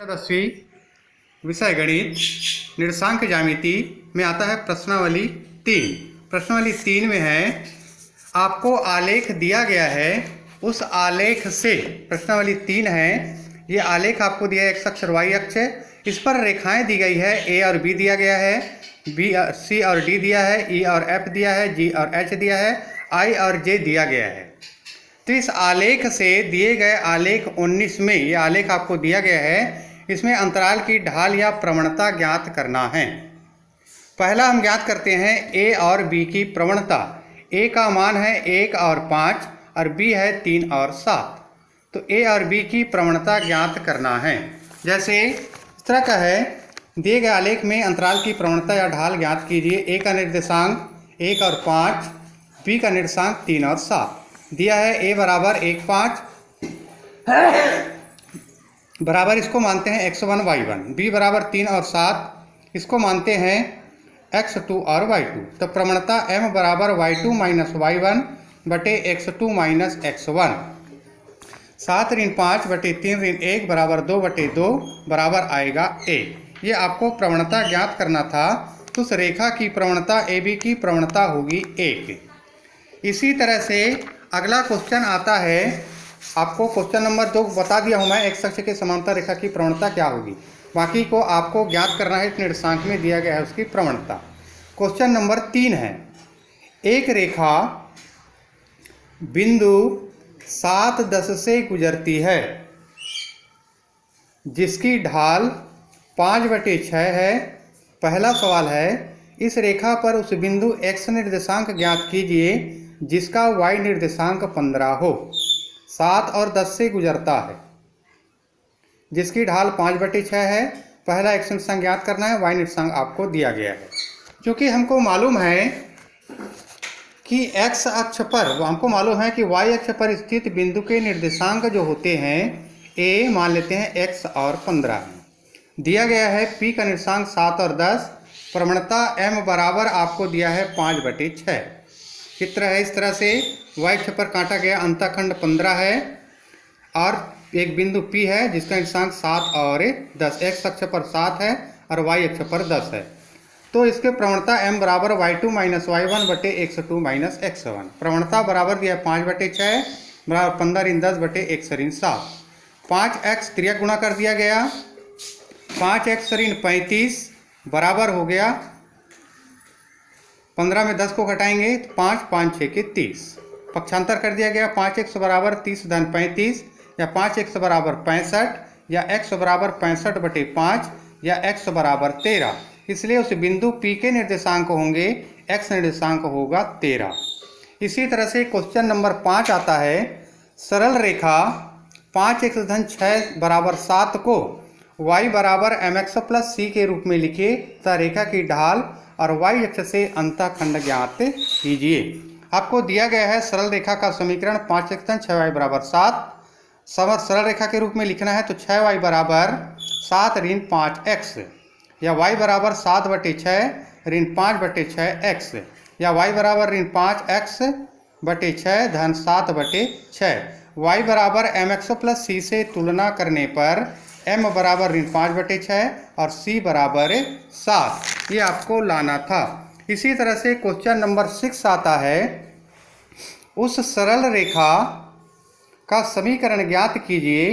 10वीं विषय गणित निर्देशांक ज्यामिति में आता है प्रश्नावली 3। प्रश्नावली 3 में है आपको आलेख दिया गया है, उस आलेख से प्रश्नावली 3 है। ये आलेख आपको दिया है, एक्स अक्ष और वाई अक्ष, इस पर रेखाएं दी गई है। ए और बी दिया गया है, बी सी और डी दिया है, ई और एफ दिया है, जी और एच दिया है, आई और जे दिया गया है। तो इस आलेख से दिए गए आलेख 19 में ये आलेख आपको दिया गया है, इसमें अंतराल की ढाल या प्रवणता ज्ञात करना है। पहला हम ज्ञात करते हैं ए और बी की प्रवणता। ए का मान है 1 और 5 और बी है 3 और 7। तो ए और बी की प्रवणता ज्ञात करना है। जैसे इस तरह का है, दिए गए आलेख में अंतराल की प्रवणता या ढाल ज्ञात कीजिए। ए का निर्देशांक 1 और 5, बी का निर्देशांक 3 और 7 दिया है। ए बराबर 1 5 बराबर इसको मानते हैं x1 y1, बी बराबर 3 और 7 इसको मानते हैं x2 और y2। तो प्रवणता m बराबर y2 माइनस y1 बटे x2 माइनस x1। 7 ऋण 5 बटे 3 ऋण 1 बराबर 2 बटे 2 बराबर आएगा a। ये आपको प्रवणता ज्ञात करना था। तो उस रेखा की प्रवणता ए बी की प्रवणता होगी 1। इसी तरह से अगला क्वेश्चन आता है, आपको क्वेश्चन नंबर 2 बता दिया हूँ मैं, एक्स अक्ष के समांतर रेखा की प्रवणता क्या होगी। बाकी को आपको ज्ञात करना है, निर्देशांक में दिया गया है उसकी प्रवणता। क्वेश्चन नंबर 3 है, एक रेखा बिंदु 7 10 से गुजरती है जिसकी ढाल 5/6 है। पहला सवाल है, इस रेखा पर उस बिंदु x निर्देशांक ज्ञात कीजिए जिसका y निर्देशांक 15 हो, 7 और 10 से गुजरता है, जिसकी ढाल 5/6 है। पहला x निर्देशांक ज्ञात करना है, y निर्देशांक आपको दिया गया है। क्योंकि हमको मालूम है कि x अक्ष पर, हमको मालूम है कि y अक्ष पर स्थित बिंदु के निर्देशांक जो होते हैं a मान लेते हैं x और 15 है। दिया गया है p का निर्देशांक 7 और 10। प्रवणता m बराबर आपको दिया है 5/6। चित्र है इस तरह से, y अक्ष पर काटा गया अंतःखंड 15 है और एक बिंदु P है जिसका निर्देशांक 7 और 10। x अक्ष पर 7 है और y अक्ष पर 10 है। तो इसके प्रवणता m बराबर y2 माइनस y1 बटे x2 माइनस x1। प्रवणता बराबर दिया है 5/6 बराबर 15 ऋण 10 बटे x ऋण 7। 5x त्रियक गुणा कर दिया गया, 5x ऋण 35 बराबर हो गया, 15 में 10 को घटाएंगे तो 5 5 6 के 30। पक्षांतर कर दिया गया, 5x बराबर 30 धन 35 या 5x बराबर 65 या x बराबर 65 बटे 5 या x बराबर 13। इसलिए उस बिंदु P के निर्देशांक होंगे, x निर्देशांक होगा 13। इसी तरह से क्वेश्चन नंबर 5 आता है, सरल रेखा 5x धन 6 बराबर 7 को y बराबर mx प्लस c के रूप में लिखिए तथा रेखा की ढाल और y अक्ष से अंतःखंड ज्ञात कीजिए। आपको दिया गया है सरल रेखा का समीकरण 5x धन 6y बराबर 7। सरल रेखा के रूप में लिखना है तो 6y बराबर 7 ऋण 5x या y बराबर 7/6 ऋण 5/6x या y बराबर ऋण 5x/6 धन 7/6। y बराबर mx प्लस c से तुलना करने पर m बराबर ऋण 5/6 और c बराबर 7, ये आपको लाना था। इसी तरह से क्वेश्चन नंबर 6 आता है, उस सरल रेखा का समीकरण ज्ञात कीजिए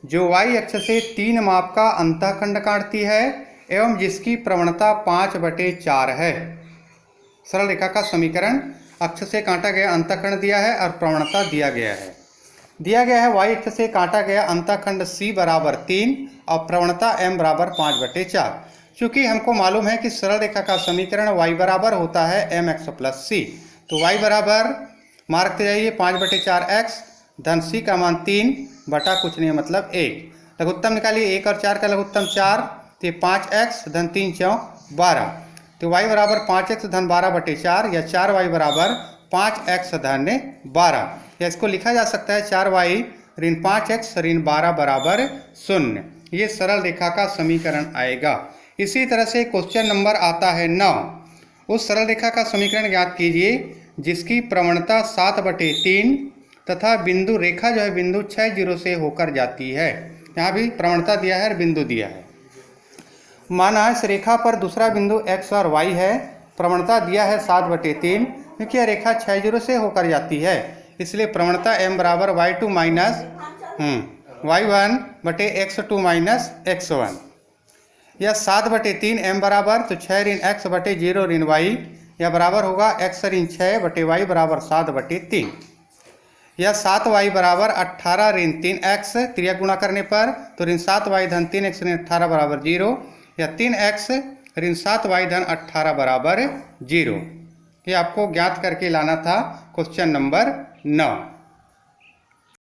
जो y अक्ष से 3 माप का अंतःखंड काटती है एवं जिसकी प्रवणता 5/4 है। सरल रेखा का समीकरण, अक्ष से काटा गया अंतःखंड दिया है और प्रवणता दिया गया है। दिया गया है y अक्ष से काटा गया अंतःखंड c बराबर 3 और प्रवणता m बराबर 5/4। क्योंकि हमको मालूम है कि सरल रेखा का समीकरण y बराबर होता है mx प्लस c। तो y बराबर मार्कते जाइए 5/4x धन c का मान 3 बटा कुछ नहीं मतलब 1। लघुत्तम निकालिए, 1 और 4 का लघुत्तम 4, तो 5x धन 3 4 12। तो y बराबर 5x धन 12/4 या 4y बराबर 5x धन 12, या इसको लिखा जा सकता है 4y ऋण 5x ऋण 12 बराबर 0। ये सरल रेखा का समीकरण आएगा। इसी तरह से क्वेश्चन नंबर आता है 9, उस सरल रेखा का समीकरण ज्ञात कीजिए जिसकी प्रवणता 7/3 तथा बिंदु रेखा जो है बिंदु 6 0 से होकर जाती है। यहाँ भी प्रवणता दिया है और बिंदु दिया है। माना इस रेखा पर दूसरा बिंदु x और y है, प्रवणता दिया है 7/3, क्योंकि यह रेखा 6 0 से होकर जाती है, इसलिए प्रवणता m बराबर y2 minus y1/x2 minus x1। यह 7/3 m बराबर, तो 6 ऋण x बटे 0 ऋण y, यह बराबर होगा x ऋण 6/y बराबर 7/3। यह 7y बराबर 18 ऋण 3x, त्रिया गुणा करने पर तो ऋण 7y धन 3x ऋण 18 बराबर 0, या 3x ऋण 7y धन 18 बराबर 0। ये आपको ज्ञात करके लाना था क्वेश्चन नंबर 9।